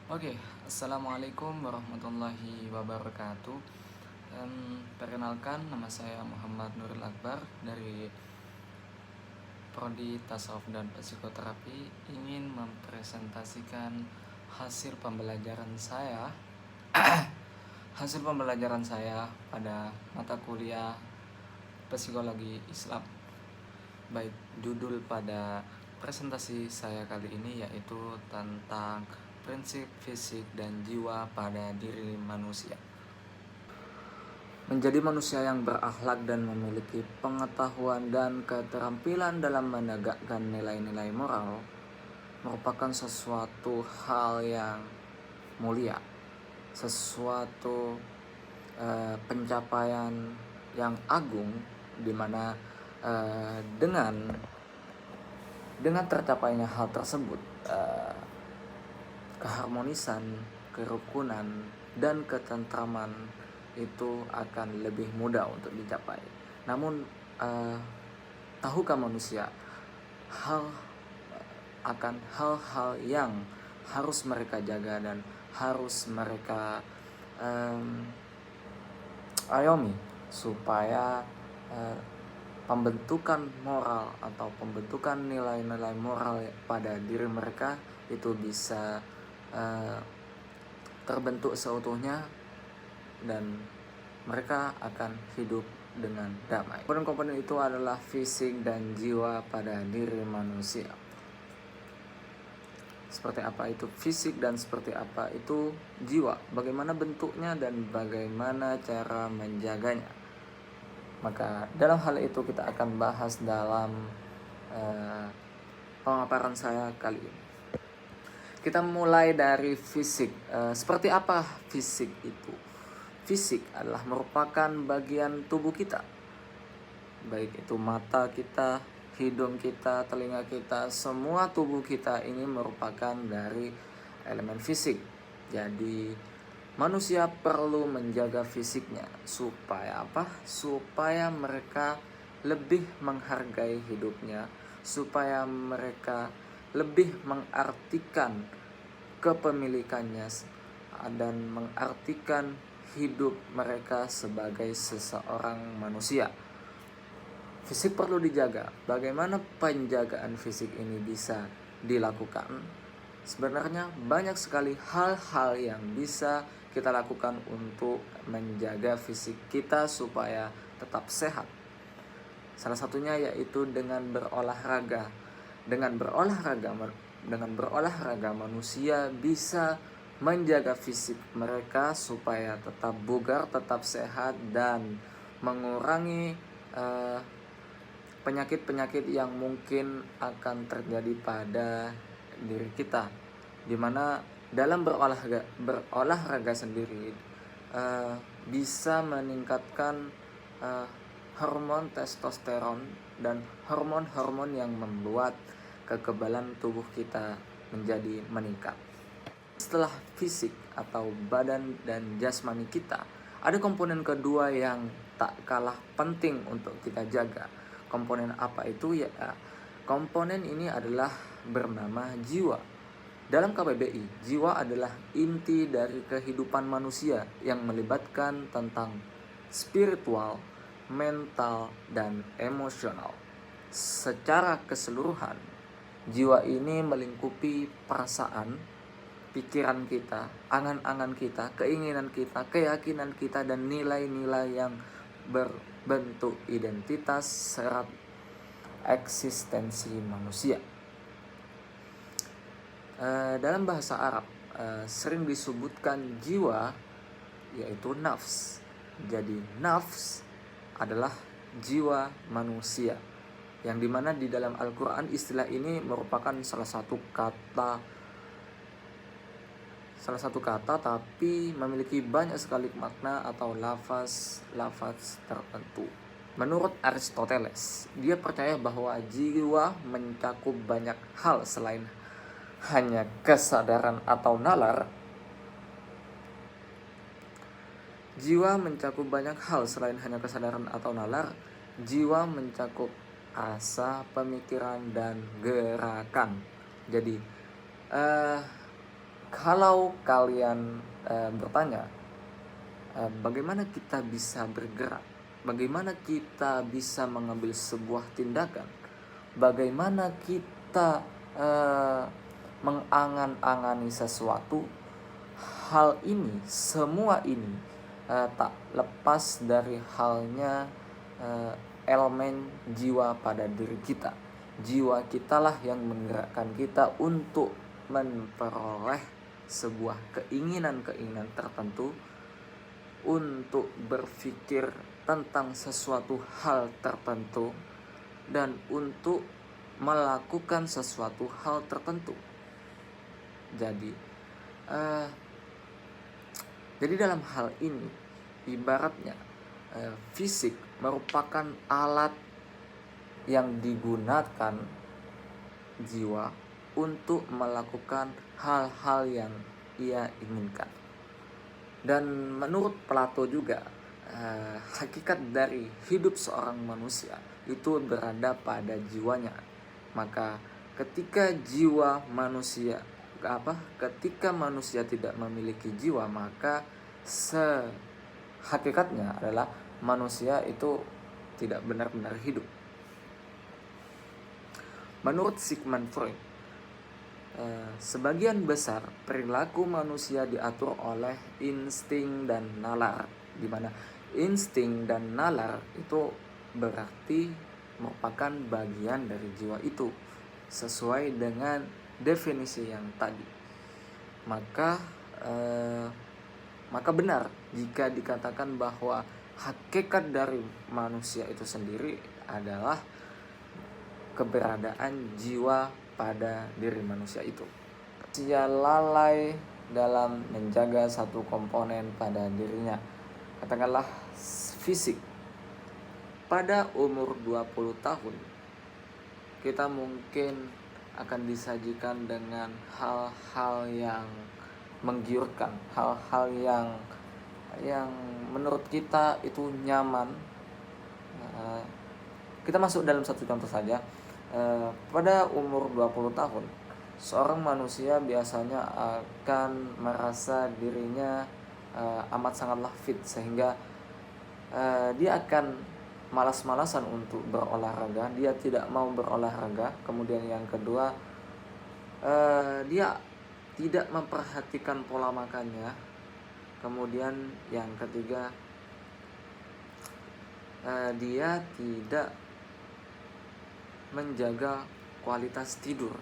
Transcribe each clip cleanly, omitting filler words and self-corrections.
Oke, Assalamualaikum warahmatullahi wabarakatuh. Perkenalkan, nama saya Muhammad Nurul Akbar dari Prodi Tasawuf dan Psikoterapi. Ingin mempresentasikan hasil pembelajaran saya pada mata kuliah Psikologi Islam. Baik, judul pada presentasi saya kali ini yaitu tentang prinsip fisik dan jiwa pada diri manusia. Menjadi manusia yang berakhlak dan memiliki pengetahuan dan keterampilan dalam menegakkan nilai-nilai moral merupakan sesuatu hal yang mulia, sesuatu pencapaian yang agung, di mana dengan tercapainya hal tersebut, keharmonisan, kerukunan, dan ketentraman itu akan lebih mudah untuk dicapai. Namun tahukah manusia akan hal-hal yang harus mereka jaga dan harus mereka ayomi supaya pembentukan moral atau pembentukan nilai-nilai moral pada diri mereka itu bisa terbentuk seutuhnya dan mereka akan hidup dengan damai. Komponen-komponen itu adalah fisik dan jiwa pada diri manusia. Seperti apa itu fisik dan seperti apa itu jiwa, bagaimana bentuknya dan bagaimana cara menjaganya. Maka dalam hal itu kita akan bahas dalam pemaparan saya kali ini. Kita mulai dari fisik. Seperti apa fisik itu? Fisik adalah merupakan bagian tubuh kita, baik itu mata kita, hidung kita, telinga kita, semua tubuh kita ini merupakan dari elemen fisik. Jadi manusia perlu menjaga fisiknya supaya apa? Supaya mereka lebih menghargai hidupnya, supaya mereka lebih mengartikan kepemilikannya dan mengartikan hidup mereka sebagai seseorang manusia. Fisik perlu dijaga. Bagaimana penjagaan fisik ini bisa dilakukan? Sebenarnya banyak sekali hal-hal yang bisa kita lakukan untuk menjaga fisik kita supaya tetap sehat. Salah satunya yaitu dengan berolahraga. Dengan berolahraga manusia bisa menjaga fisik mereka supaya tetap bugar, tetap sehat, dan mengurangi penyakit-penyakit yang mungkin akan terjadi pada diri kita, dimana dalam berolahraga sendiri bisa meningkatkan hormon testosteron dan hormon-hormon yang membuat kekebalan tubuh kita menjadi meningkat. Setelah fisik atau badan dan jasmani kita, ada komponen kedua yang tak kalah penting untuk kita jaga. Komponen apa itu? Ya, komponen ini adalah bernama jiwa. Dalam KBBI, jiwa adalah inti dari kehidupan manusia yang melibatkan tentang spiritual, mental, dan emosional. Secara keseluruhan, jiwa ini melingkupi perasaan, pikiran kita, angan-angan kita, keinginan kita, keyakinan kita, dan nilai-nilai yang berbentuk identitas serta eksistensi manusia. Dalam bahasa Arab sering disebutkan jiwa yaitu nafs. Jadi nafs adalah jiwa manusia, yang dimana di dalam Al-Quran istilah ini merupakan salah satu kata tapi memiliki banyak sekali makna atau lafaz tertentu. Menurut Aristoteles, dia percaya bahwa jiwa mencakup banyak hal selain hanya kesadaran atau nalar. Jiwa mencakup banyak hal selain hanya kesadaran atau nalar. Jiwa mencakup asa, pemikiran, dan gerakan. Jadi Kalau kalian bertanya, bagaimana kita bisa bergerak, bagaimana kita bisa mengambil sebuah tindakan, bagaimana kita mengangan-angani sesuatu, hal ini, semua ini tak lepas dari halnya elemen jiwa pada diri kita. Jiwa kitalah yang menggerakkan kita untuk memperoleh sebuah keinginan-keinginan tertentu, untuk berpikir tentang sesuatu hal tertentu, dan untuk melakukan sesuatu hal tertentu. Jadi dalam hal ini ibaratnya fisik merupakan alat yang digunakan jiwa untuk melakukan hal-hal yang ia inginkan. Dan menurut Plato juga, hakikat dari hidup seorang manusia itu berada pada jiwanya. Maka ketika manusia tidak memiliki jiwa, maka hakikatnya adalah manusia itu tidak benar-benar hidup. Menurut Sigmund Freud, sebagian besar perilaku manusia diatur oleh insting dan nalar, di mana insting dan nalar itu berarti merupakan bagian dari jiwa itu sesuai dengan definisi yang tadi. Maka benar jika dikatakan bahwa hakikat dari manusia itu sendiri adalah keberadaan jiwa pada diri manusia itu. Manusia lalai dalam menjaga satu komponen pada dirinya, katakanlah fisik. Pada umur 20 tahun kita mungkin akan disajikan dengan hal-hal yang menggiurkan, hal-hal yang menurut kita itu nyaman. Kita masuk dalam satu contoh saja. Pada umur 20 tahun seorang manusia biasanya akan merasa dirinya amat sangatlah fit, sehingga dia akan malas-malasan untuk berolahraga, dia tidak mau berolahraga. Kemudian yang kedua, dia tidak memperhatikan pola makannya. Kemudian yang ketiga, dia tidak menjaga kualitas tidur.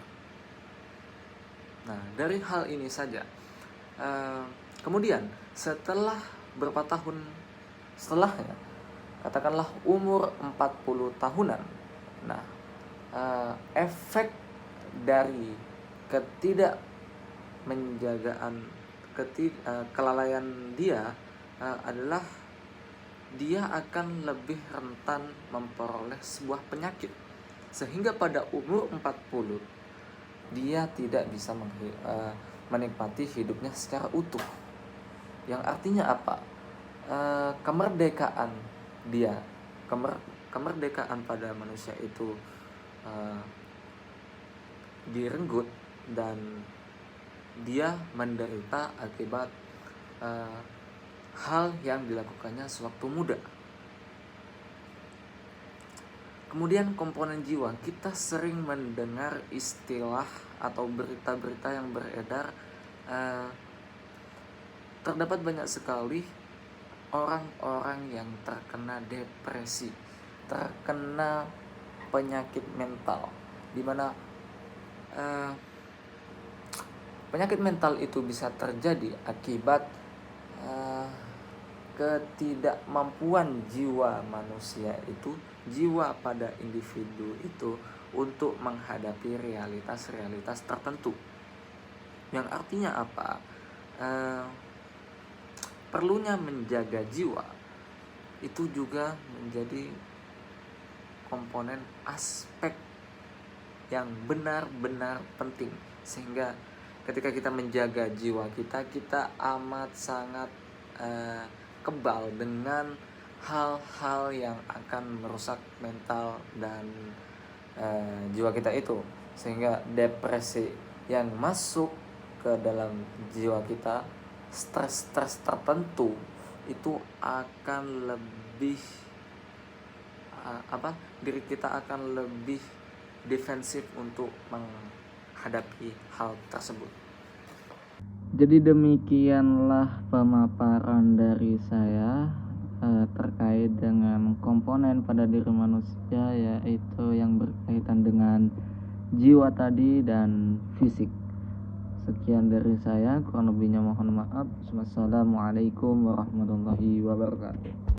Nah, dari hal ini saja, kemudian setelah beberapa tahun setelahnya, katakanlah umur 40 tahunan, nah, efek dari kelalaian dia adalah dia akan lebih rentan memperoleh sebuah penyakit, sehingga pada umur 40 dia tidak bisa menikmati hidupnya secara utuh. Yang artinya apa? Kemerdekaan pada manusia itu direnggut, dan dia menderita akibat hal yang dilakukannya sewaktu muda. Kemudian komponen jiwa, kita sering mendengar istilah atau berita-berita yang beredar. Terdapat banyak sekali orang-orang yang terkena depresi, terkena penyakit mental, di mana penyakit mental itu bisa terjadi akibat ketidakmampuan jiwa manusia itu, jiwa pada individu itu untuk menghadapi realitas-realitas tertentu. Yang artinya apa? Perlunya menjaga jiwa itu juga menjadi komponen aspek yang benar-benar penting, sehingga ketika kita menjaga jiwa kita amat sangat kebal dengan hal-hal yang akan merusak mental dan jiwa kita itu, sehingga depresi yang masuk ke dalam jiwa kita, stres-stres tertentu itu akan lebih diri kita akan lebih defensif untuk menghadapi hal tersebut. Jadi demikianlah pemaparan dari saya terkait dengan komponen pada diri manusia, yaitu yang berkaitan dengan jiwa tadi dan fisik. Sekian dari saya, kurang lebihnya mohon maaf. Wassalamualaikum warahmatullahi wabarakatuh.